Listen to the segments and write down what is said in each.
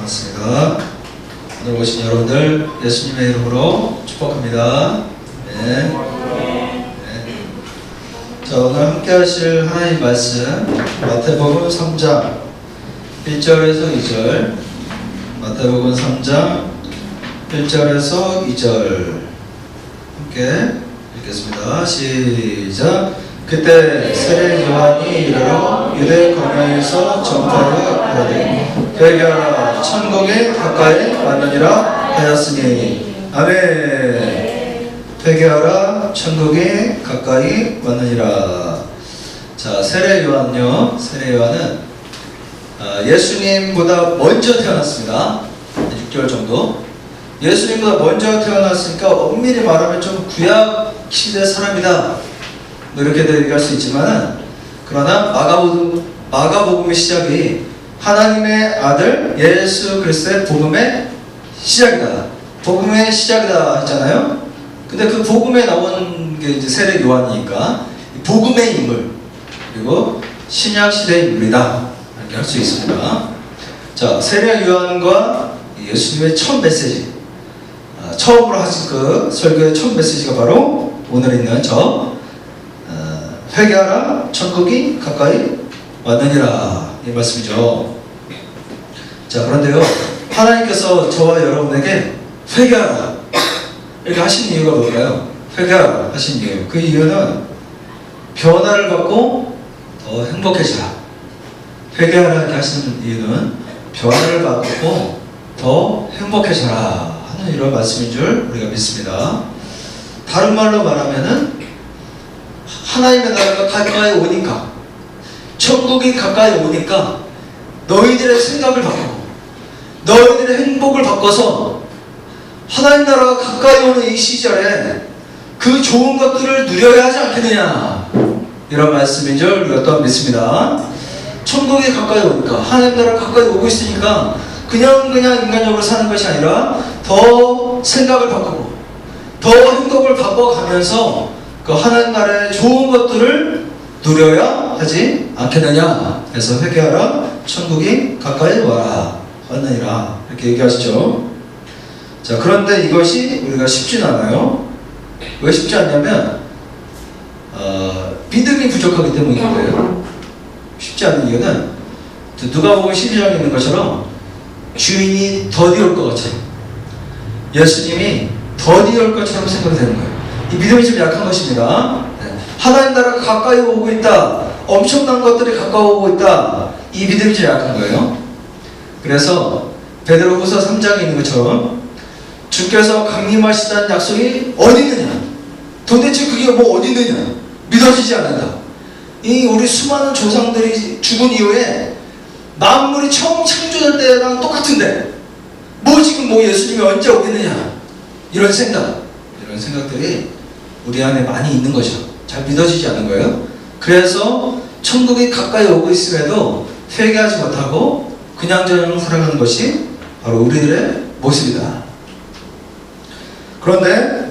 반갑습니다. 오늘 오신 여러분들 예수님의 이름으로 축복합니다. 네. 자, 오늘 함께 하실 하나님 말씀 마태복음 3장 1절에서 2절, 마태복음 3장 1절에서 2절 함께 읽겠습니다. 시작. 그때 세례 요한이 이르러 유대 광야에서 전파하여 가라되 회개하라 천국이 가까이 왔느니라 하였으니. 아멘. 회개하라 천국이 가까이 왔느니라. 자, 세례 요한요, 세례 요한은 예수님보다 먼저 태어났습니다. 6개월 정도. 예수님보다 먼저 태어났으니까 엄밀히 말하면 좀 구약 시대 사람이다, 뭐 이렇게도 얘기할 수 있지만, 그러나 마가복음의 시작이 하나님의 아들 예수 그리스도의 복음의 시작이다, 복음의 시작이다 했잖아요. 근데 그 복음에 나온 게 이제 세례 요한이니까 복음의 인물, 그리고 신약 시대의 인물이다, 이렇게 할 수 있습니다. 자, 세례 요한과 예수님의 첫 메시지, 처음으로 하신 그 설교의 첫 메시지가 바로 오늘 있는 회개하라 천국이 가까이 왔느니라, 이 말씀이죠. 자, 그런데요, 하나님께서 저와 여러분에게 회개하라 이렇게 하신 이유가 뭘까요? 회개하라 하신 이유, 그 이유는 변화를 받고 더 행복해지라. 회개하라 이렇게 하시는 이유는 변화를 받고 더 행복해져라 하는 이런 말씀인 줄 우리가 믿습니다. 다른 말로 말하면은 하나님의 나라가 가까이 오니까, 천국이 가까이 오니까 너희들의 생각을 바꾸고 너희들의 행복을 바꿔서 하나님 나라가 가까이 오는 이 시절에 그 좋은 것들을 누려야 하지 않겠느냐, 이런 말씀인 줄 우리가 또한 믿습니다. 천국이 가까이 오니까, 하나님 나라가 가까이 오고 있으니까 그냥 인간적으로 사는 것이 아니라 더 생각을 바꾸고 더 행복을 바꿔가면서 그 하나님 나라의 좋은 것들을 누려야 하지 않겠느냐 해서 회개하라 천국이 가까이 왔느니라, 이렇게 얘기하시죠. 자, 그런데 이것이 우리가 쉽지는 않아요. 왜 쉽지 않냐면 믿음이 부족하기 때문인 거예요. 쉽지 않은 이유는 누가복음 12장에 있는 것처럼 주인이 더디 올 것 같아요. 예수님이 더디 올 것처럼 생각이 되는 거예요. 이 믿음이 좀 약한 것입니다. 하나님 나라가 가까이 오고 있다, 엄청난 것들이 가까워오고 있다, 이 믿음이 좀 약한 거예요. 그래서 베드로후서 3장에 있는 것처럼 주께서 강림하시다는 약속이 어디 있느냐, 도대체 그게 뭐 어디 있느냐, 믿어지지 않는다. 이 우리 수많은 조상들이 죽은 이후에 만물이 처음 창조될 때랑 똑같은데 뭐 지금 뭐 예수님이 언제 오겠느냐, 이런 생각들이 우리 안에 많이 있는 거죠. 잘 믿어지지 않는 거예요. 그래서 천국이 가까이 오고 있음에도 회개하지 못하고 그냥저냥 살아가는 것이 바로 우리들의 모습이다. 그런데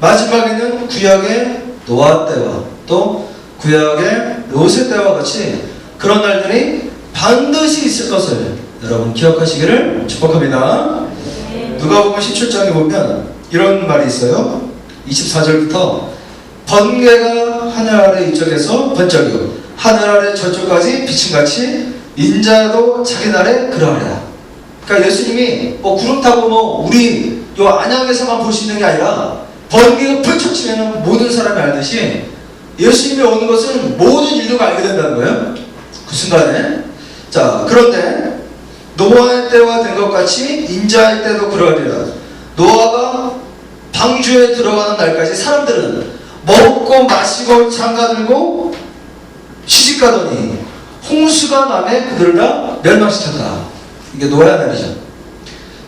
마지막에는 구약의 노아 때와 또 구약의 롯의 때와 같이 그런 날들이 반드시 있을 것을 여러분 기억하시기를 축복합니다. 누가복음 17장에 보면 이런 말이 있어요. 24절부터 번개가 하늘 아래 이쪽에서 번쩍이고 하늘 아래 저쪽까지 비침같이 인자도 자기 날에 그러하리라. 그러니까 예수님이 구름 타고 우리 요 안양에서만 볼 수 있는 게 아니라 번개가 번쩍 치면 모든 사람이 알듯이 예수님이 오는 것은 모든 인류가 알게 된다는 거예요, 그 순간에. 자, 그런데 노아의 때와 된 것 같이 인자의 때도 그러하리라. 노아가 방주에 들어가는 날까지 사람들은 먹고 마시고 장가들고 시집가더니 홍수가 남에 그들을 다 멸망시켰다. 이게 노아의 날이죠.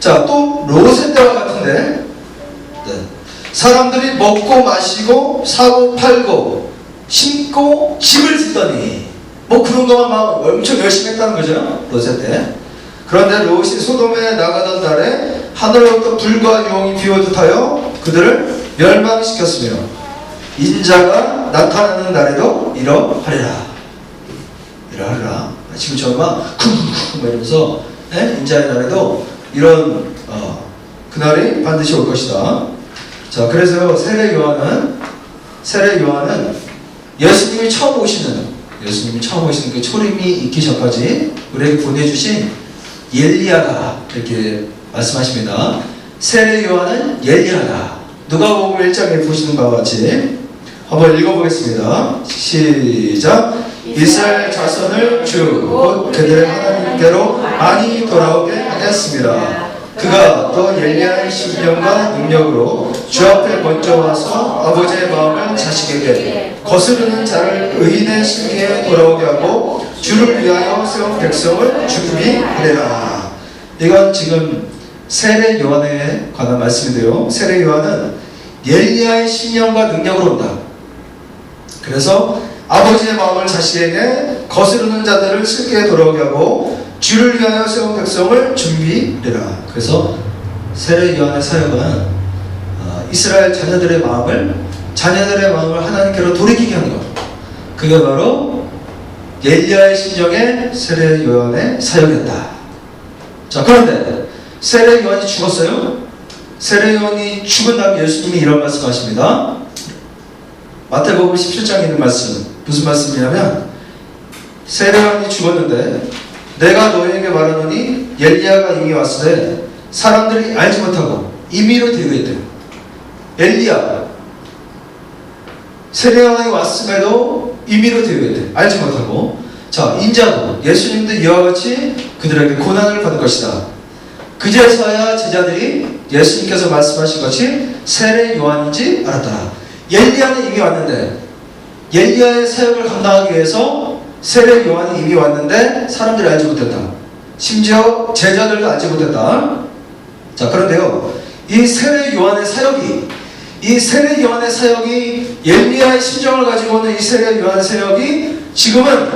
자, 또 롯의 때와 같은데 사람들이 먹고 마시고 사고 팔고 심고 집을 짓더니 그런 것만 막 엄청 열심히 했다는 거죠, 롯의 때. 그런데 롯이 소돔에 나가던 날에 하늘로부터 불과 용이 비오듯 하여 그들을 멸망시켰으며 인자가 나타나는 날에도 이러하리라. 지금 저만 쿵쿵쿵 이러면서 인자의 날에도 이런 그날이 반드시 올 것이다. 자, 그래서요, 세례 요한은 예수님이 처음 오시는 그 초림이 있기 전까지 우리에게 보내주신 엘리야다, 이렇게 말씀하십니다. 세례 요한은 엘리야다. 누가복음 1장에 보시는 바와 같이 한번 읽어보겠습니다. 시작. 이스라엘 자손을 주 곧 그들의 하나님께로 많이 돌아오게 하였습니다. 그가 또 엘리야의 신령과 능력으로 주 앞에 먼저 와서 아버지의 마음을 자식에게 거스르는 자를 의인의 신기에 돌아오게 하고 주를 위하여 세운 백성을 준비하리라. 이건 지금 세례 요한에 관한 말씀인데요, 세례 요한은 엘리야의 신령과 능력으로 온다. 그래서 아버지의 마음을 자식에게 거스르는 자들을 슬기에 돌아오게 하고 주를 위하여 세운 백성을 준비하리라. 그래서 세례 요한의 사역은 이스라엘 자녀들의 마음을 하나님께로 돌이키게 하는 것, 그게 바로 엘리야의 심정의 세례 요한의 사역이었다. 자, 그런데 세례 요한이 죽었어요. 세례 요한이 죽은 다음 예수님이 이런 말씀하십니다. 마태복음 17장에 있는 말씀, 무슨 말씀이냐면, 세례 요한이 죽었는데 내가 너희에게 말하노니 엘리야가 이미 왔으되 사람들이 알지 못하고 임의로 대우했대요. 엘리야, 세례 요한이 왔음에도 임의로 대우했대. 알지 못하고. 자, 인자도 예수님도 이와 같이 그들에게 고난을 받을 것이다. 그제서야 제자들이 예수님께서 말씀하신 것이 세례 요한인지 알았더라. 엘리야는 이미 왔는데, 엘리야의 사역을 감당하기 위해서 세례 요한이 이미 왔는데 사람들이 알지 못했다. 심지어 제자들도 알지 못했다. 자, 그런데요, 이 세례 요한의 사역이 엘리야의 심정을 가지고 있는 이 세례 요한의 사역이 지금은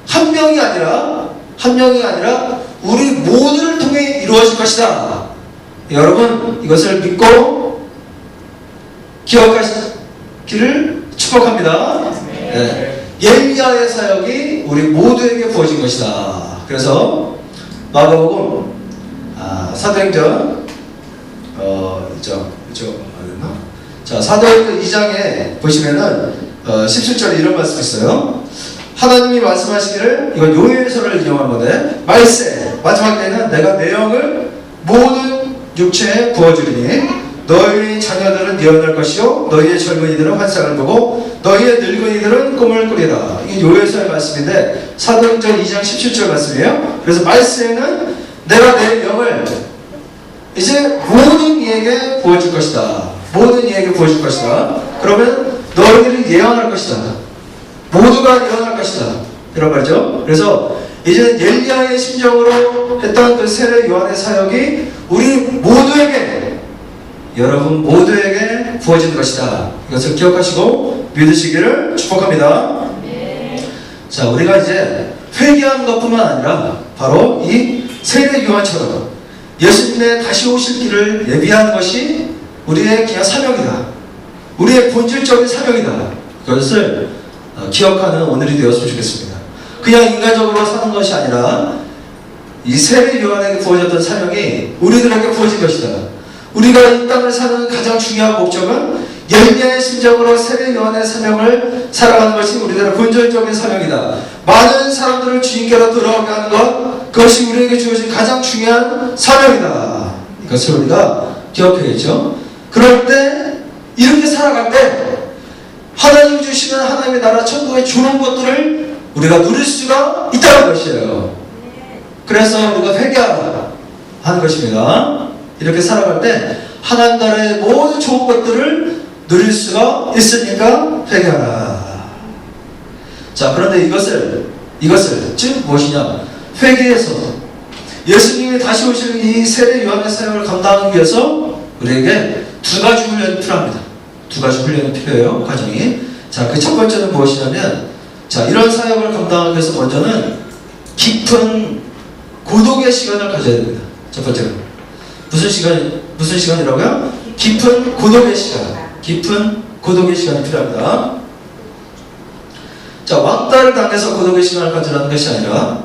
한 명이 아니라 우리 모두를 통해 이루어질 것이다. 여러분, 이것을 믿고 기억하시기를 축복합니다. 네. 엘리야의 사역이 우리 모두에게 부어진 것이다. 그래서 마가복음 사도행전 자, 사도행전 2장에 보시면은 17절에 이런 말씀이 있어요. 하나님이 말씀하시기를, 이건 요엘서를 인용한 건데, 말세 마지막 때는 내가 내 영을 모든 육체에 부어주리니 너희 자녀들은 예언할 것이요 너희의 젊은이들은 환상을 보고 너희의 늙은이들은 꿈을 꾸리라. 이게 요엘서의 말씀인데 사도행전 2장 17절 말씀이에요. 그래서 말세에는 내가 내 영을 이제 모든 이에게 부어줄 것이다. 모든 이에게 부어줄 것이다. 그러면 너희들이 예언할 것이다. 모두가 예언할 것이다. 이런 말이죠. 그래서 이제는 엘리야의 심정으로 했던 그 세례 요한의 사역이 우리 모두에게, 여러분 모두에게 부어진 것이다. 이것을 기억하시고 믿으시기를 축복합니다. 자, 우리가 이제 회개하는 것뿐만 아니라 바로 이 세례 요한처럼 예수님의 다시 오실 길을 예비하는 것이 우리의 그냥 사명이다. 우리의 본질적인 사명이다. 그것을 기억하는 오늘이 되었으면 좋겠습니다. 그냥 인간적으로 사는 것이 아니라 이 세례 요한에게 부어졌던 사명이 우리들에게 부어진 것이다. 우리가 이 땅을 사는 가장 중요한 목적은 엘리야의 심정으로 세례 요한의 사명을 살아가는 것이 우리들의 본질적인 사명이다. 많은 사람들을 주님께로 돌아오게 하는 것, 그것이 우리에게 주어진 가장 중요한 사명이다. 이것을 우리가 기억해야겠죠. 그럴 때, 이렇게 살아갈 때 하나님 주시는 하나님의 나라 천국의 좋은 것들을 우리가 누릴 수가 있다는 것이에요. 그래서 우리가 회개하라 하는 것입니다. 이렇게 살아갈 때 하나님 나라의 모든 좋은 것들을 누릴 수가 있으니까 회개하라. 자, 그런데 이것을 즉 무엇이냐? 회개해서 예수님이 다시 오실 이 세례 요한의 사역을 감당하기 위해서 우리에게 두 가지 훈련이 필요합니다. 두 가지 훈련이 필요해요, 과정이. 자, 그 첫 번째는 무엇이냐면, 자, 이런 사역을 감당하기 위해서 먼저는 깊은 고독의 시간을 가져야 됩니다. 첫 번째는 무슨 시간이라고요? 깊은 고독의 시간. 깊은 고독의 시간이 필요합니다. 자, 왕따를 당해서 고독의 시간을 가지라는 것이 아니라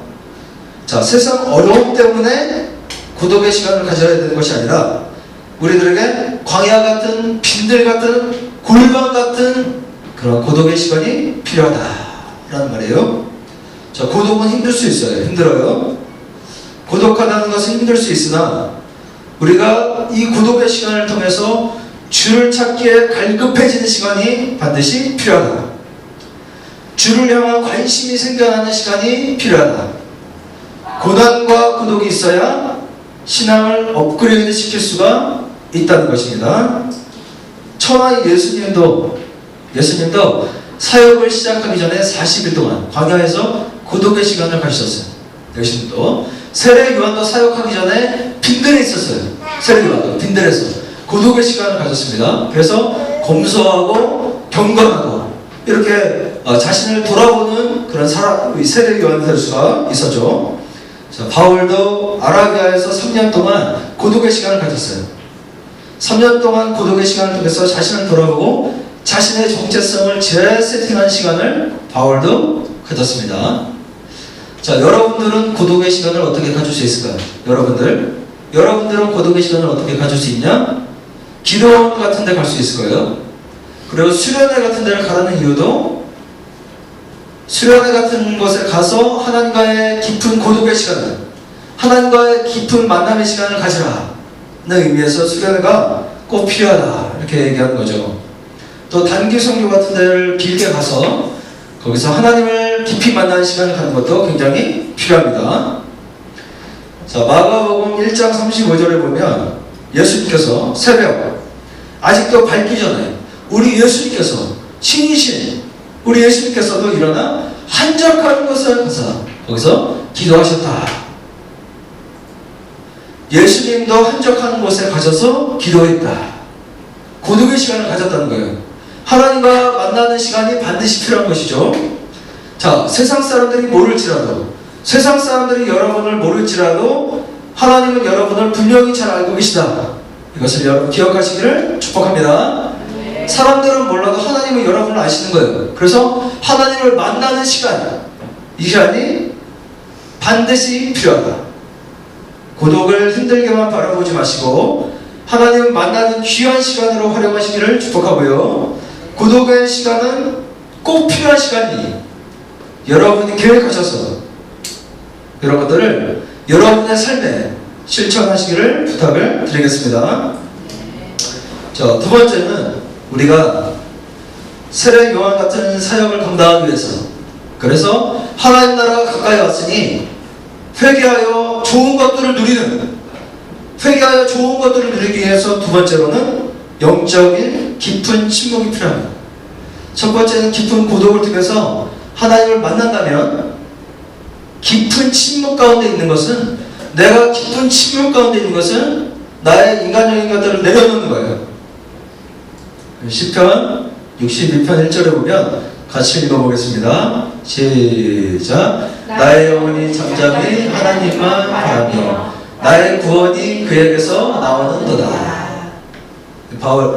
자, 세상 어려움 때문에 고독의 시간을 가져야 되는 것이 아니라 우리들에게 광야 같은 빈들 같은 골방 같은 그런 고독의 시간이 필요하다라는 말이에요. 자, 고독은 힘들 수 있어요. 힘들어요. 고독하다는 것은 힘들 수 있으나 우리가 이 고독의 시간을 통해서 주를 찾기에 갈급해지는 시간이 반드시 필요하다. 주를 향한 관심이 생겨나는 시간이 필요하다. 고난과 고독이 있어야 신앙을 업그레이드 시킬 수가 있다는 것입니다. 천하의 예수님도 사역을 시작하기 전에 40일 동안 광야에서 고독의 시간을 가지셨어요. 예수님도 세례 요한도 사역하기 전에 빈들에 있었어요. 세례 요한도 빈들에서 고독의 시간을 가졌습니다. 그래서 검소하고 경건하고 이렇게 자신을 돌아보는 그런 세례 요한이 될 수가 있었죠. 자, 바울도 아라비아에서 3년 동안 고독의 시간을 가졌어요. 3년 동안 고독의 시간을 통해서 자신을 돌아보고 자신의 정체성을 재세팅하는 시간을 바울도 가졌습니다. 자, 여러분들은 고독의 시간을 어떻게 가질 수 있을까요? 여러분들은 고독의 시간을 어떻게 가질 수 있냐? 기도원 같은 데 갈 수 있을 거예요. 그리고 수련회 같은 데를 가라는 이유도 수련회 같은 곳에 가서 하나님과의 깊은 고독의 시간을, 하나님과의 깊은 만남의 시간을 가지라는 의미에서 수련회가 꼭 필요하다 이렇게 얘기하는 거죠. 또 단기 선교 같은 데를 길게 가서 거기서 하나님을 깊이 만나는 시간을 갖는 것도 굉장히 필요합니다. 자, 마가복음 1장 35절에 보면 예수님께서 새벽 아직도 밝기 전에 우리 예수님께서 신이신 우리 예수님께서도 일어나 한적한 곳에 가서 거기서 기도하셨다. 예수님도 한적한 곳에 가셔서 기도했다. 고독의 시간을 가졌다는 거예요. 하나님과 만나는 시간이 반드시 필요한 것이죠. 자, 세상 사람들이 모를지라도, 세상 사람들이 여러분을 모를지라도 하나님은 여러분을 분명히 잘 알고 계시다. 이것을 여러분 기억하시기를 축복합니다. 사람들은 몰라도 하나님은 여러분을 아시는 거예요. 그래서 하나님을 만나는 시간, 이 시간이 반드시 필요하다. 고독을 힘들게만 바라보지 마시고 하나님을 만나는 귀한 시간으로 활용하시기를 축복하고요. 고독의 시간은 꼭 필요한 시간이 여러분이 계획하셔서 이런 것들을 여러분의 삶에 실천하시기를 부탁을 드리겠습니다. 자, 두 번째는 우리가 세례 요한 같은 사역을 감당하기 위해서, 그래서 하나님 나라가 가까이 왔으니 회개하여 좋은 것들을 누리는, 회개하여 좋은 것들을 누리기 위해서 두 번째로는 영적인 깊은 침묵이 필요합니다. 첫 번째는 깊은 고독을 통해서 하나님을 만난다면, 깊은 침묵 가운데 있는 것은, 내가 깊은 침묵 가운데 있는 것은 나의 인간적인 것들을 내려놓는 거예요. 시편 62편 1절에 보면 같이 읽어보겠습니다. 시작. 나의 영혼이 잠잠히 하나님만 바라며 나의 구원이 그에게서 나오는도다.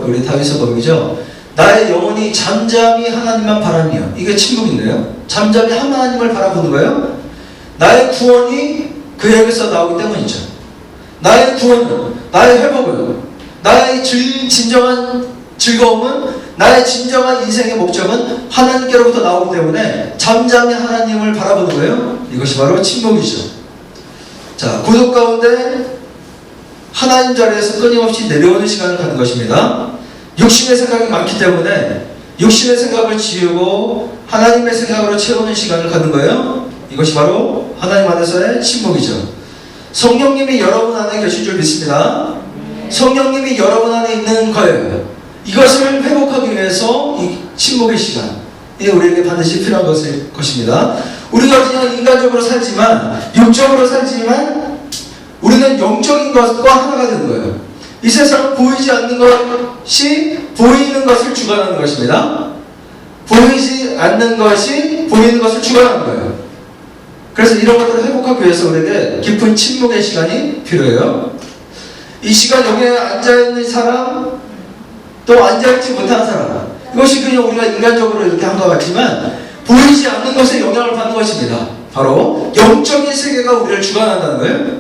우리 다윗의 법이죠. 나의 영혼이 잠잠히 하나님만 바라며, 이게 침묵인데요. 잠잠히 하나님을 바라보는 거예요. 나의 구원이 그에게서 나오기 때문이죠. 나의 구원은, 나의 회복은, 나의 진정한 즐거움은, 나의 진정한 인생의 목적은 하나님께로부터 나오기 때문에 잠잠히 하나님을 바라보는 거예요. 이것이 바로 침묵이죠. 자, 고독 가운데 하나님 자리에서 끊임없이 내려오는 시간을 갖는 것입니다. 육신의 생각이 많기 때문에 육신의 생각을 지우고 하나님의 생각으로 채우는 시간을 갖는 거예요. 이것이 바로 하나님 안에서의 침묵이죠. 성령님이 여러분 안에 계신 줄 믿습니다. 성령님이 여러분 안에 있는 거예요. 이것을 회복하기 위해서 이 침묵의 시간, 이게 우리에게 반드시 필요한 것입니다. 우리가 그냥 인간적으로 살지만, 육적으로 살지만 우리는 영적인 것과 하나가 되는 거예요. 이 세상은 보이지 않는 것이 보이는 것을 주관하는 것입니다. 보이지 않는 것이 보이는 것을 주관하는 거예요. 그래서 이런 것들을 회복하기 위해서 우리에게 깊은 침묵의 시간이 필요해요. 이 시간 여기에 앉아있는 사람, 또 앉아있지 못한 사람, 이것이 그냥 우리가 인간적으로 이렇게 한 것 같지만 보이지 않는 것에 영향을 받는 것입니다. 바로 영적인 세계가 우리를 주관한다는 거예요.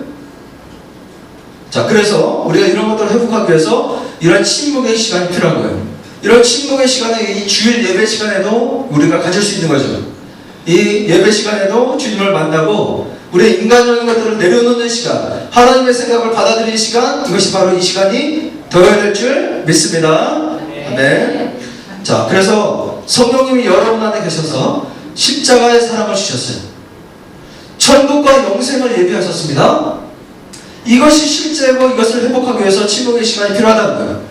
자, 그래서 우리가 이런 것들을 회복하기 위해서 이런 침묵의 시간이 필요한 거예요. 이런 침묵의 시간을 이 주일 예배 시간에도 우리가 가질 수 있는 거죠. 이 예배 시간에도 주님을 만나고 우리의 인간적인 것들을 내려놓는 시간, 하나님의 생각을 받아들이는 시간, 이것이 바로 이 시간이 되어야 될 줄 믿습니다. 네. 자, 그래서 성령님이 여러분 안에 계셔서 십자가의 사랑을 주셨어요. 천국과 영생을 예비하셨습니다. 이것이 실제고 이것을 회복하기 위해서 침묵의 시간이 필요하다는 거예요.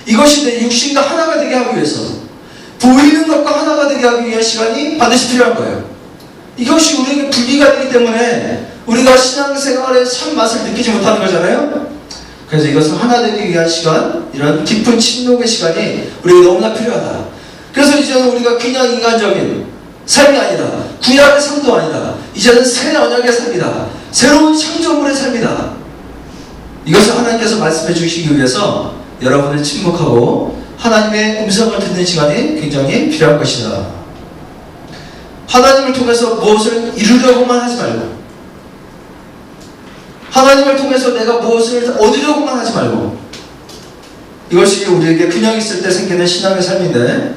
이것이 내 육신과 하나가 되게 하기 위해서, 보이는 것과 하나가 되게 하기 위한 시간이 반드시 필요한 거예요. 이것이 우리에게 분리가 되기 때문에 우리가 신앙생활의 참 맛을 느끼지 못하는 거잖아요. 그래서 이것을 하나 되기 위한 시간, 이런 깊은 침묵의 시간이 우리에게 너무나 필요하다. 그래서 이제는 우리가 그냥 인간적인 삶이 아니다, 구약의 삶도 아니다, 이제는 새 언약의 삶이다, 새로운 창조물의 삶이다. 이것을 하나님께서 말씀해 주시기 위해서 여러분을 침묵하고 하나님의 음성을 듣는 시간이 굉장히 필요한 것이다. 하나님을 통해서 무엇을 이루려고만 하지 말고, 하나님을 통해서 내가 무엇을 얻으려고만 하지 말고, 이것이 우리에게 그냥 있을 때 생기는 신앙의 삶인데,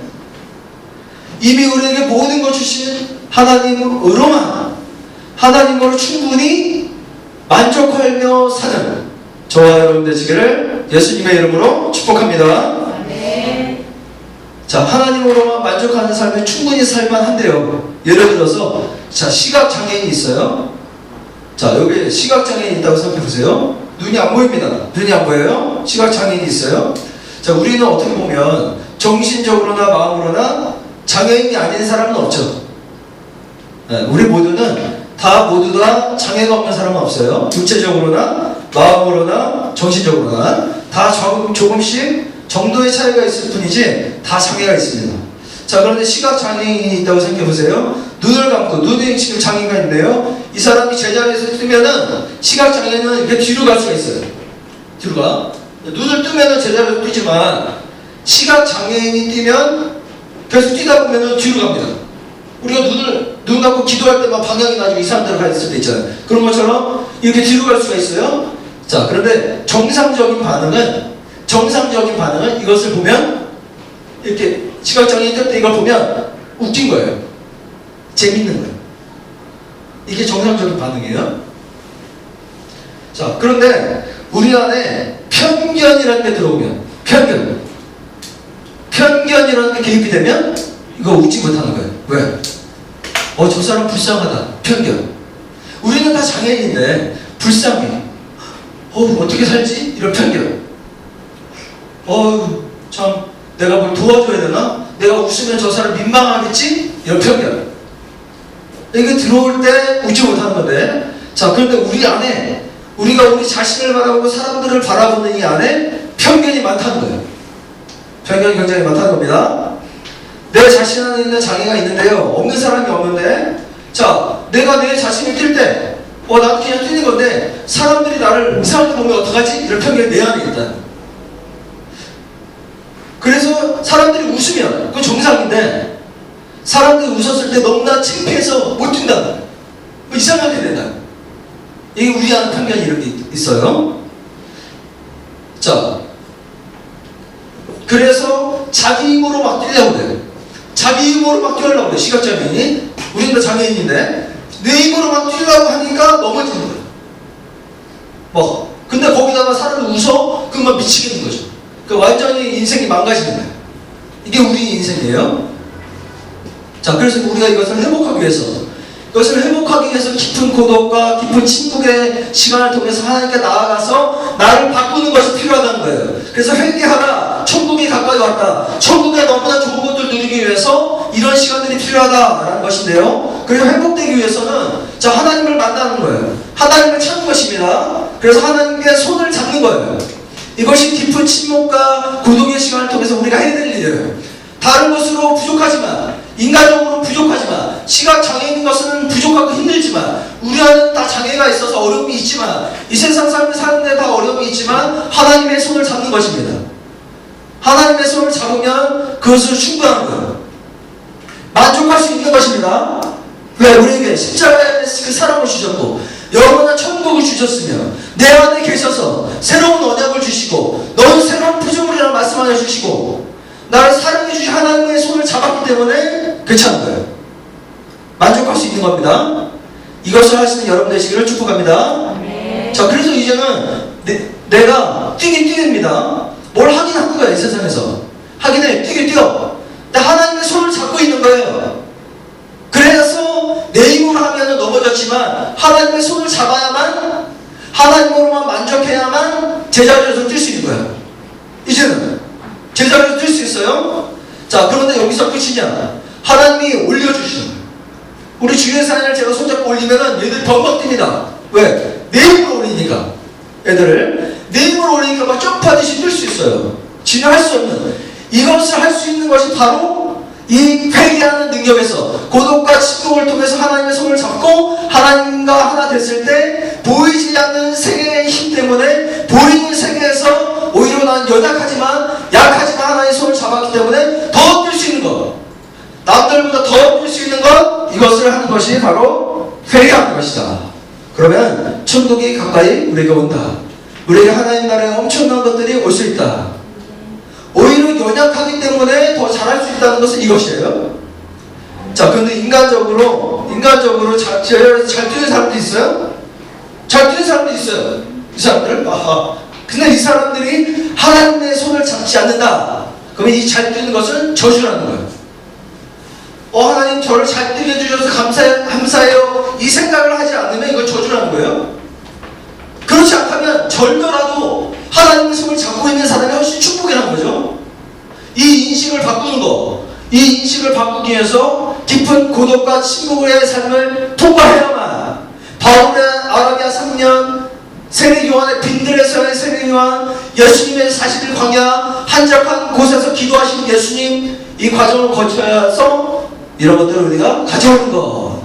이미 우리에게 모든 것 주신 하나님으로만, 하나님으로 충분히 만족하며 사는 저와 여러분 되시기를 예수님의 이름으로 축복합니다. 네. 자, 하나님으로만 만족하는 삶에 충분히 살만한데요. 예를 들어서, 자, 시각장애인이 있어요. 자, 여기 시각장애인이 있다고 생각해보세요. 눈이 안 보입니다. 눈이 안 보여요? 시각장애인이 있어요. 자, 우리는 어떻게 보면 정신적으로나 마음으로나 장애인이 아닌 사람은 없죠. 네, 우리 모두는 모두 다 장애가 없는 사람은 없어요. 육체적으로나 마음으로나 정신적으로나 다 조금씩 정도의 차이가 있을 뿐이지 다 장애가 있습니다. 자, 그런데 시각장애인이 있다고 생각해보세요. 눈을 감고, 눈에 지금 장애가 있는데요, 이 사람이 제자리에서 뜨면은 시각장애인은 이렇게 뒤로 갈 수가 있어요. 뒤로 가. 눈을 뜨면은 제자리로 뛰지만 시각장애인이 뛰면 계속 뛰다 보면은 뒤로 갑니다. 우리가 눈 감고 기도할 때만 방향이 나중에 이상한 데로 가 있을 때 있잖아요. 그런 것처럼 이렇게 뒤로 갈 수가 있어요. 자, 그런데 정상적인 반응은 이것을 보면, 이렇게 시각장애인 때 이걸 보면 웃긴 거예요. 재밌는 거예요. 이게 정상적인 반응이에요. 자, 그런데 우리 안에 편견이라는 게 들어오면, 편견이라는 게 개입이 되면 이거 웃지 못하는 거예요. 왜? 저 사람 불쌍하다. 편견. 우리는 다 장애인인데 불쌍해. 어떻게 살지? 이런 편견. 참, 내가 뭘 도와줘야 되나? 내가 웃으면 저 사람 민망하겠지? 이런 편견. 이게 들어올 때 웃지 못하는 건데, 자, 그런데 우리 안에, 우리가 우리 자신을 바라보고 사람들을 바라보는 이 안에 편견이 많다는 거예요. 편견이 굉장히 많다는 겁니다. 내 자신 안에 있는 장애가 있는데요, 없는 사람이 없는데, 자, 내가 내 자신을 뛸 때, 나도 그냥 뛰는 건데 사람들이 나를 이상하게 보면 어떡하지? 이런 편견이 내 안에 있다. 그래서 사람들이 웃으면 그건 정상인데, 사람들이 웃었을 때 너무나 창피해서 못 뛴다, 이상하게 된다. 이게 우리 안에 편견이 이렇게 있어요. 자, 그래서 자기 힘으로 막 뛰려고 그래요. 자기 힘으로 막 뛰려고 그래요. 시각장애인이, 우리는 다 장애인인데 내 힘으로 막 뛰려고 하니까 넘어지는 거예요. 근데 거기다가 사람이 웃어? 그만 미치겠는 거죠. 완전히 인생이 망가지는 거예요. 이게 우리 인생이에요. 자, 그래서 우리가 이것을 회복하기 위해서 깊은 고독과 깊은 침묵의 시간을 통해서 하나님께 나아가서 나를 바꾸는 것이 필요하다는 거예요. 그래서 회개하라, 천국이 가까이 왔다, 천국에 너무나 좋은 것들 누리기 위해서 이런 시간들이 필요하다라는 것인데요, 그래서 회복되기 위해서는 하나님을 만나는 거예요. 하나님을 찾는 것입니다. 그래서 하나님께 손을 잡는 거예요. 이것이 깊은 침묵과 고독의 시간을 통해서 우리가 해야 될 일이에요. 다른 것으로 부족하지만, 인간적으로 부족하지만, 시각장애인인 것은 부족하고 힘들지만, 우리 안에는 다 장애가 있어서 어려움이 있지만, 이 세상 삶을 사는데 다 어려움이 있지만 하나님의 손을 잡는 것입니다. 하나님의 손을 잡으면 그것은 충분한 거예요. 만족할 수 있는 것입니다. 왜? 우리에게 십자가에 그 사랑을 주셨고 영원한 천국을 주셨으며 내 안에 계셔서 새로운 언약을 주시고 너는 새로운 피조물이라는 말씀을 해주시고 나를 사랑해 주신 하나님의 손을 잡았기 때문에 괜찮은 거예요. 만족할 수 있는 겁니다. 이것을 하시는 여러분 되시기를 축복합니다. 자, 그래서 이제는 내가 뛰긴 뛰입니다. 뭘 하긴 하는 거야, 이 세상에서. 하긴 해, 뛰긴 뛰어. 근데 하나님의 손을 잡고 있는 거예요. 그래서 내 힘으로 하면 넘어졌지만 하나님의 손을 잡아야만, 하나님으로만 만족해야만 제자리에서 뛸 수 있는 거예요. 이제는 제자리에서 뛸 수 있어요. 자, 그런데 여기서 끝이냐? 하나님이 올려주시는 거예요. 우리 주위의 사람을 제가 손잡고 올리면은 얘들 벙벙 뜁니다. 왜? 내 힘으로 올리니까. 애들을 내 힘으로 올리니까 막 점프하듯이 뛸 수 있어요. 진화할 수 없는, 이것을 할 수 있는 것이 바로 이 회개하는 능력에서 고독과 침묵을 통해서 하나님의 손을 잡고 하나님과 하나 됐을 때 보이지 않는 세계의 힘 때문에 보이는 세계에서 오히려 난 약하지만 하나님의 손을 잡았기 때문에 더 뛸 수 있는 것, 남들보다 더 뛸 수 있는 것, 이것을 하는 것이 바로 회개하는 것이다. 그러면 천국이 가까이 우리에게 온다. 우리에게 하나님 나라의 엄청난 것들이 올 수 있다. 오히려 연약하기 때문에 더 잘할 수 있다는 것은 이것이에요. 자, 그런데 인간적으로 잘 뛰는 사람도 있어요? 잘 뛰는 사람도 있어요. 이 사람들. 아하. 근데 이 사람들이 하나님의 손을 잡지 않는다. 그러면 이 잘 뛰는 것은 저주라는 거예요. 하나님 저를 잘 뛰게 해주셔서 감사해요. 이 생각을 하지 않으면 이건 저주라는 거예요. 그렇지 않다면 절더라도 하나님의 손을 잡고 있는 사람이 훨씬 축복이라는 거죠. 이 인식을 바꾸는 거, 이 인식을 바꾸기 위해서 깊은 고독과 침묵의 삶을 통과해야만 바울의 아라비아 3년, 세례요한의 빈들에서의 세례요한, 예수님의 40일 광야, 한적한 곳에서 기도하신 예수님, 이 과정을 거쳐서 이런 것들을 우리가 가져오는 것,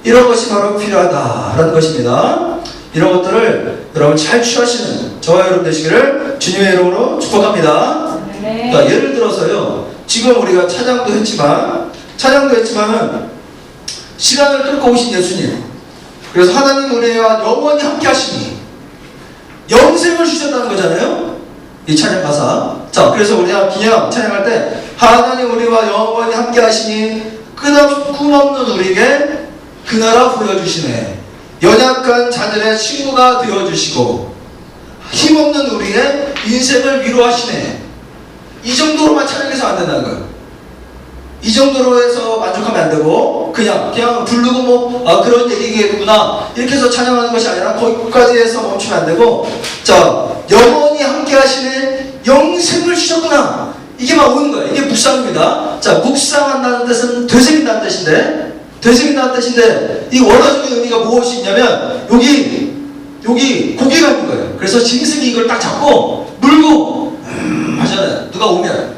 이런 것이 바로 필요하다라는 것입니다. 이런 것들을 여러분 잘 취하시는 저와 여러분 되시기를 주님의 이름으로 축복합니다. 네. 그러니까 예를 들어서요, 지금 우리가 찬양도 했지만 시간을 뚫고 오신 예수님, 그래서 하나님 우리와 영원히 함께 하시니 영생을 주셨다는 거잖아요, 이 찬양 가사. 자, 그래서 우리가 그냥 찬양할 때 하나님 우리와 영원히 함께 하시니 꿈없는 우리에게 그 나라 보여주시네. 연약한 자들의 친구가 되어주시고 힘없는 우리의 인생을 위로하시네. 이 정도로만 찬양해서 안 된다는 거예요. 이 정도로 해서 만족하면 안 되고 그냥 부르고 그런 얘기겠구나 이렇게 해서 찬양하는 것이 아니라 거기까지 해서 멈추면 안 되고, 자, 영원히 함께 하시는 영생을 주셨구나, 이게 막 오는 거예요. 이게 묵상입니다. 자, 묵상한다는 뜻은 되새긴다는 뜻인데 이 원어적인 의미가 무엇이 있냐면 여기 고개가 있는 거예요. 그래서 짐승이 이걸 딱 잡고 물고 하잖아요. 누가 오면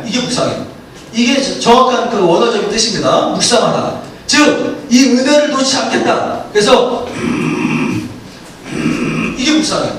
이게 묵상이에요. 이게 정확한 그 원어적인 뜻입니다. 묵상하다. 즉, 이 은혜를 놓치지 않겠다. 그래서 이게 묵상이에요.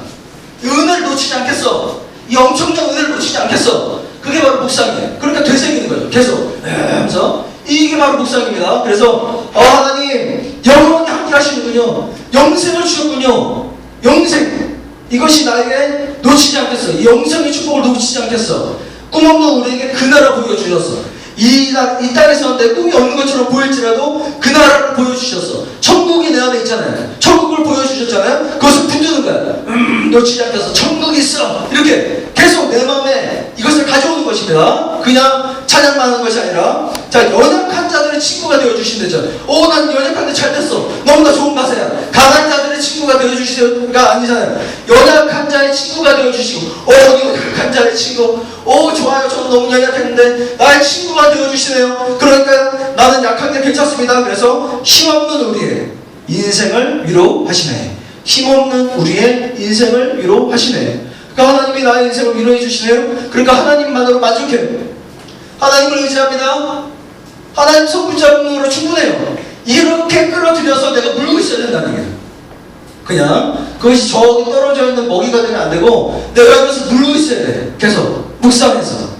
이 은혜를 놓치지 않겠어. 이 엄청난 은혜를 놓치지 않겠어. 그게 바로 묵상이에요. 그러니까 되새기는 거죠. 계속 하면서 이게 바로 묵상입니다. 그래서 하나님 영원히 함께 하시는군요. 영생을 주셨군요. 영생, 이것이 나에게 놓치지 않겠어. 이 영생의 축복을 놓치지 않겠어. 꿈없는 우리에게 그 나라 보여주셨어. 이 땅에서 내 꿈이 없는 것처럼 보일지라도 그 나라를 보여주셨어. 천국이 내 안에 있잖아요. 천국을 보여주셨잖아요. 그것을 붙드는 거야. 놓치지 않겠어. 천국이 있어. 이렇게 계속 내 마음에 이것을 가져오는 것입니다. 그냥 찬양만 하는 것이 아니라, 자, 연약한 자들의 친구가 되어주신대죠. 난 연약한데 잘 됐어. 너무나 좋은 가사야. 강한 자들의 친구가 되어주시가 아니잖아요. 연약한 자의 친구가 되어주시고, 연약한 자의 친구, 좋아요. 저는 너무 연약했는데 나의 친구가 되어주시네요. 그러니까 나는 약한데 괜찮습니다. 그래서 힘없는 우리의 인생을 위로하시네. 힘없는 우리의 인생을 위로하시네. 그러니까 하나님이 나의 인생을 위로해 주시네요. 그러니까 하나님만으로 만족해요. 하나님을 의지합니다. 하나님 손 붙잡음으로 충분해요. 이렇게 끌어들여서 내가 물고 있어야 된다는 게, 그냥 그것이 저기 떨어져 있는 먹이가 되면 안 되고 내가 여기서 물고 있어야 돼. 계속 묵상해서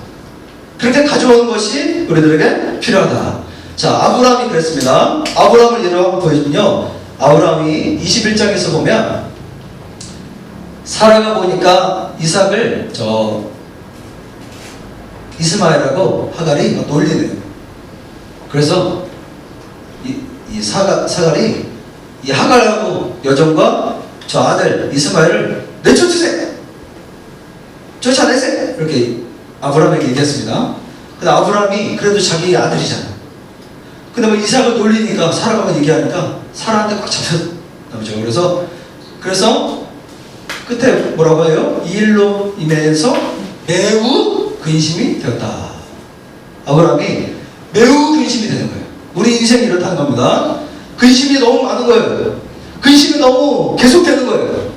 그렇게 가져오는 것이 우리들에게 필요하다. 자, 아브라함이 그랬습니다. 아브라함을 예로 한번 보여주면요, 아브라함이 21장에서 보면 사라가 보니까 이삭을 이스마엘하고 하갈이 놀리네요. 그래서 이 사갈이 이 하갈하고 여종과 저 아들 이스마엘을 내쫓으세요, 쫓아내세요, 이렇게 아브라함에게 얘기했습니다. 근데 아브라함이 그래도 자기 아들이잖아. 근데 뭐 이삭을 놀리니까 사라가 얘기하니까 사라한테 꽉 잡혀 나오죠. 그래서 끝에 뭐라고 해요? 이 일로 인해서 매우 근심이 되었다. 아브라함이 매우 근심이 되는 거예요. 우리 인생이 이렇다는 겁니다. 근심이 너무 많은 거예요. 근심이 너무 계속되는 거예요.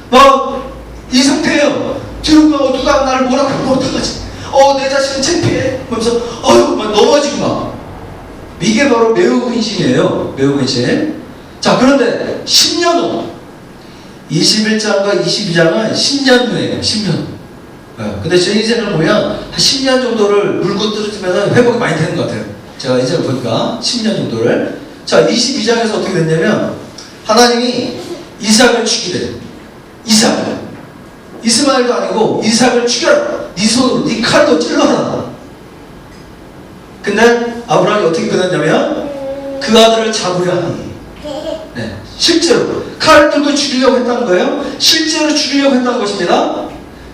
막 이 상태예요. 뒤로 가고 누가 나를 뭐라고 하면 어떡하지? 내 자식은 창피해. 그러면서 막 넘어지고 막. 이게 바로 매우 근심이에요. 매우 근심. 자, 그런데 10년 후 21장과 22장은 10년 후예요. 10년. 근데 제 인생을 보면 한 10년 정도를 물고 뜯으면 회복이 많이 되는 것 같아요. 제가 인생을 보니까 10년 정도를. 자, 22장에서 어떻게 됐냐면 하나님이 이삭을 죽이래. 이삭을. 이스마엘도 아니고 이삭을 죽여라. 네 손으로, 네 칼로 찔러라. 근데 아브라함이 어떻게 끝났냐면 그 아들을 잡으려 하니, 네, 실제로 칼을 들고 죽이려고 했다는 거예요. 실제로 죽이려고 했다는 것입니다.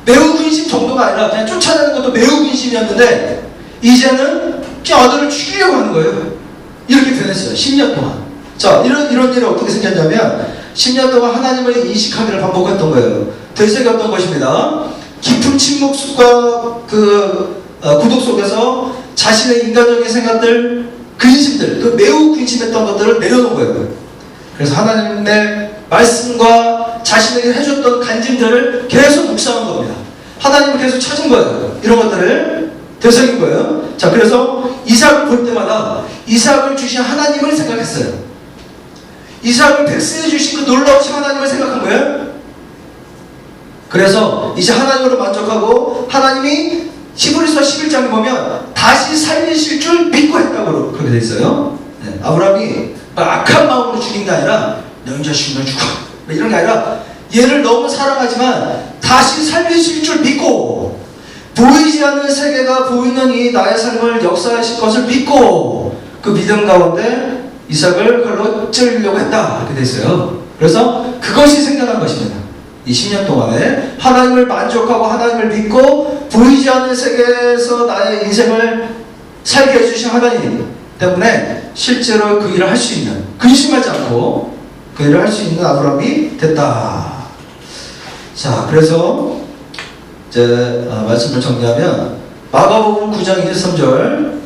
매우 근심 정도가 아니라 그냥 쫓아내는 것도 매우 근심이었는데 이제는 그 아들을 죽이려고 하는 거예요. 이렇게 변했어요. 10년 동안. 자, 이런 일이 어떻게 생겼냐면 10년 동안 하나님을 인식하기를 반복했던 거예요. 되새겼던 것입니다. 깊은 침묵과 구독 속에서 자신의 인간적인 생각들, 근심들, 그 매우 근심했던 것들을 내려놓은 거예요. 그래서 하나님의 말씀과 자신에게 해줬던 간증들을 계속 묵상한 겁니다. 하나님을 계속 찾은 거예요. 이런 것들을 되새긴 거예요. 자, 그래서 이삭을 볼 때마다 이삭을 주신 하나님을 생각했어요. 이삭을 백세해 주신 그 놀라우신 하나님을 생각한 거예요. 그래서 이제 하나님으로 만족하고 하나님이 히브리서 11장에 보면 다시 살리실 줄 믿고 했다고 그렇게 돼 있어요. 네, 아브라함이 악한 마음으로 죽인 게 아니라 너희 자식을 죽어 이런 게 아니라 얘를 너무 사랑하지만 다시 살리실 줄 믿고 보이지 않는 세계가 보이는 이 나의 삶을 역사하실 것을 믿고 그 믿음 가운데 이삭을 칼로 찌르려고 했다 이렇게 돼 있어요. 그래서 그것이 생겨난 것입니다. 이 10년 동안에 하나님을 만족하고 하나님을 믿고 보이지 않는 세계에서 나의 인생을 살게 해주신 하나님 때문에 실제로 그 일을 할 수 있는, 근심하지 않고 그 일을 할 수 있는 아브라함이 됐다. 자, 그래서 이제 말씀을 정리하면 마가복음 9장 23절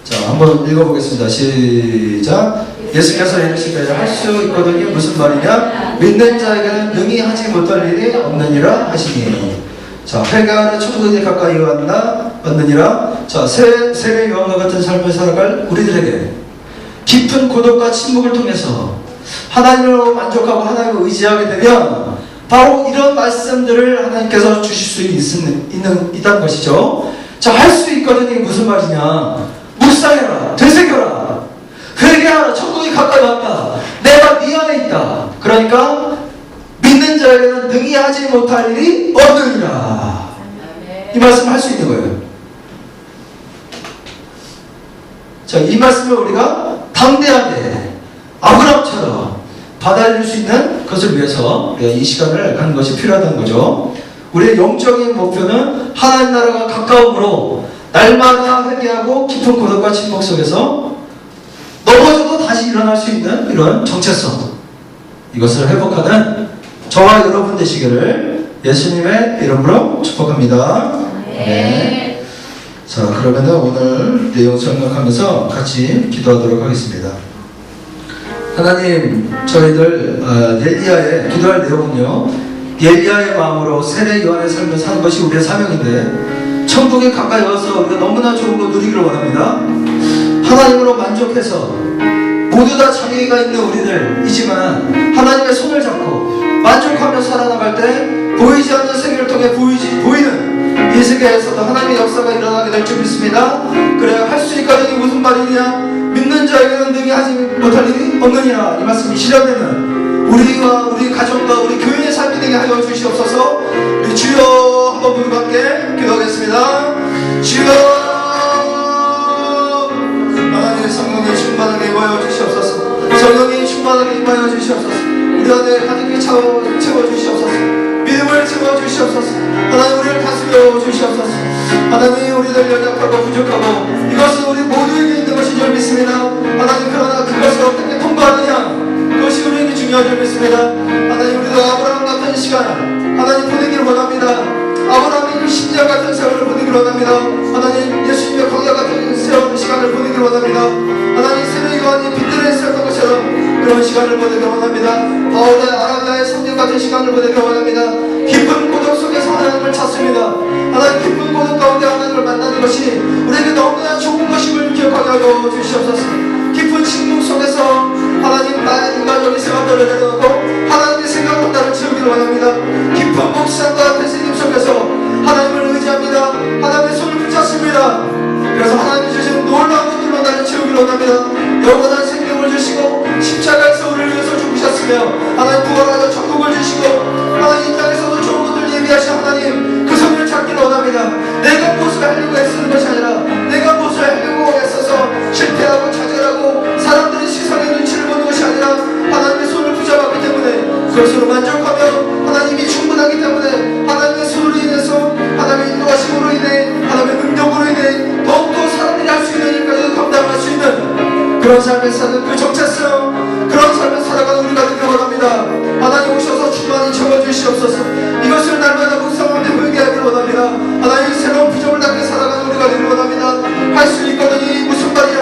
자, 한번 읽어보겠습니다. 시작. 예수께서 이르시되 할 수 있거든이 무슨 말이냐? 믿는 자에게는 능히 하지 못할 일이 없느니라 하시니. 자, 회개하러 천국에 가까이 왔느니라. 자, 세례 요한과 같은 삶을 살아갈 우리들에게 깊은 고독과 침묵을 통해서 하나님으로 만족하고 하나님을 의지하게 되면 바로 이런 말씀들을 하나님께서 주실 수 있다는 것이죠. 자, 할 수 있거든이 무슨 말이냐? 묵상해라, 되새겨라, 회개하라, 천국이 가까이 왔다, 내가 네 안에 있다. 그러니까 믿는 자에게는 능히 하지 못할 일이 없느니라. 이 말씀을 할 수 있는 거예요. 자, 이 말씀을 우리가 담대하게 아브라함처럼 받아들일 수 있는 것을 위해서 우리가 이 시간을 갖는 것이 필요하다는 거죠. 우리의 영적인 목표는 하나님 나라가 가까움으로 날마다 회개하고 깊은 고독과 침묵 속에서 넘어져도 다시 일어날 수 있는 이런 정체성, 이것을 회복하는 저와 여러분 되시기를 예수님의 이름으로 축복합니다. 네. 자, 그러면 오늘 내용 생각하면서 같이 기도하도록 하겠습니다. 하나님, 저희들 엘리야의 기도할 내용은요, 엘리야의 마음으로 세례 요한의 삶을 사는 것이 우리의 사명인데 천국에 가까이 와서 우리가 너무나 좋은 거 누리기를 원합니다. 하나님으로 만족해서 모두 다 자기가 있는 우리들이지만 하나님의 손을 잡고 만족하며 살아나갈 때 보이지 않는 세계를 통해 보이는 이 세계에서도 하나님의 역사가 일어나게 될 줄 믿습니다. 그래, 할 수 있거든이 무슨 말이냐? 믿는 자에게는 능히 하지 못할 일이 없느니라. 이 말씀이 실현되는 우리와 우리 가정과 우리 교회의 삶이 되게 하여 주시옵소서. 우리 주여 한번 부르고 함께 기도하겠습니다. 주여, 하나님의 성령의 충만하게 임하여 주시옵소서. 성령이 충만하게 임하여 주시옵소서. 우리 안에 가득히 채워주시옵소서. 믿음을 채워주시옵소서. 하나님 우리를 다스려 주시옵소서. 하나님 우리들 연약하고 부족하고 이것은 우리 모두에게 있는 것인 줄 믿습니다. 하나님 그러나 그것을 어떻게 통과하느냐, 그것이 우리에게 중요한 줄 믿습니다. 하나님 우리도 아브라함 같은 시간 하나님 보내기를 원합니다. 아브라함의 심장 같은 세월을 보내기를 원합니다. 하나님 예수님의 광야 같은 시간을 보내기를 원합니다. 하나님 세례 요한이 빈들에 있었던 것처럼 그런 시간을 보내기를 원합니다. 바울의 아라비아의 성령 같은 시간을 보내기를 원합니다. 깊은 고독 속에서 하나님을 찾습니다. 하나님 깊은 고독 가운데 하나님을 만나는 것이 우리에게 너무나 좋은 것임을 기억하게 하여 주시옵소서. 깊은 침묵 속에서 하나님 나의 인간적인 생각들을 내려놓고 하나님의 생각으로 나를 채우기를 원합니다. 깊은 묵상과 회개님 속에서 하나님을 의지합니다. 하나님의 손을 붙잡습니다. 그래서 하나님이 주신 놀라운 것들로 나를 채우기를 원합니다. 영원한 생명을 주시고 십자가에서 우리를 위해서 죽으셨으며 하나님 부활하여 천국을 주시고 하나님 이 땅에서도 좋은 것들 예비하신 하나님 그 손을 잡기를 원합니다. 내가 무엇을 하려고 애쓰는 것이 아니라 내가 무엇을 하려고 애써서 실패하고 좌절하고 사람들의 시선에 눈치를 보는 것이 아니라 하나님의 손을 붙잡았기 때문에 그것으로 만족하며 하나님이 충분하기 때문에 하나님의 손으로 인해서 하나님의 인도하심으로 인해 하나님의 능력으로 인해 더욱더 사람들이 할 수 있는 일까지 감당할 수 있는 그런 삶을 사는 그 정체성, 그런 삶을 살아가는 우리가 되기를 원합니다. 하나님 오셔서 충만히 채워주시옵소서. 이것을 날마다 묵상하며 회개하기를 원합니다. 하나님 새로운 부족을 닦게 살아가는 우리가 되기를 원합니다. 할 수 있거든이 무슨 말이야,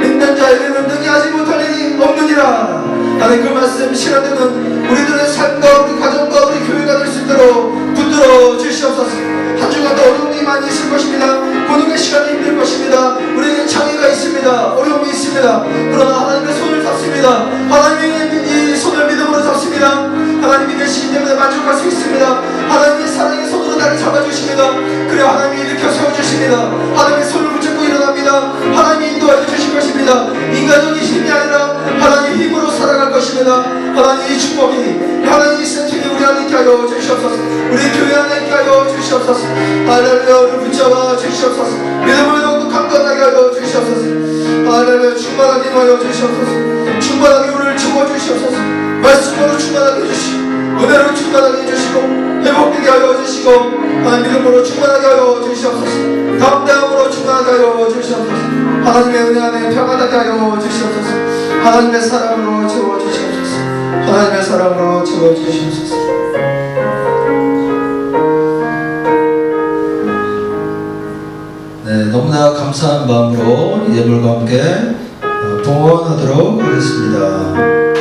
믿는 자에게는 능히 하지 못할 일이 없느니라. 하나님 그 말씀 실현되는 우리들의 삶과 우리 가정과 우리 교회가 될 수 있도록 붙들어 주시옵소서. 한 주간도 어려움이 많이 있을 것입니다. 고독의 시간이 힘들 것입니다. 우리에게 장애가 있습니다. 어려움이 있습니다. 그러나 하나님의 손을 잡습니다. 하나님의 이 손을 믿음으로 잡습니다. 하나님이 계시기 때문에 만족할 수 있습니다. 하나님의 사랑의 손으로 나를 잡아주십니다. 그래 하나님이 일으켜 세워주십니다. 하나님의 손을 붙잡고 일어납니다. 하나님이 인도하여 주실 것입니다. 인간적인 힘이 아니라 하나님의 힘으로 살아갈 것입니다. 하나님의 축복이 하나님의 센팅이 우리 안에 있게 하여 주시옵소서. 우리 교회 안에 있게 하여 주시옵소서. 할렐루야. 우리 붙잡아 주시옵소서. 믿음을 더욱 강건하게 하여 주시옵소서. 할렐루야. 충만하게 하여 주시옵소서. 충만하게 우리를 채워주시옵소서. 말씀으로 충만하게 해주시고 은혜로 충만하게 해주시고 회복되게 하여 주시고 하나님 믿음으로 충만하게 하여 주시옵소서. 담대함으로 충만하게 하여 주시옵소서. 하나님의 은혜 안에 평안하게 하여 주시옵소서. 하나님의 사랑으로 채워주시옵소서. 하나님의 사랑으로 채워주시옵소서. 네, 너무나 감사한 마음으로 예물과 함께 봉헌하도록 하겠습니다.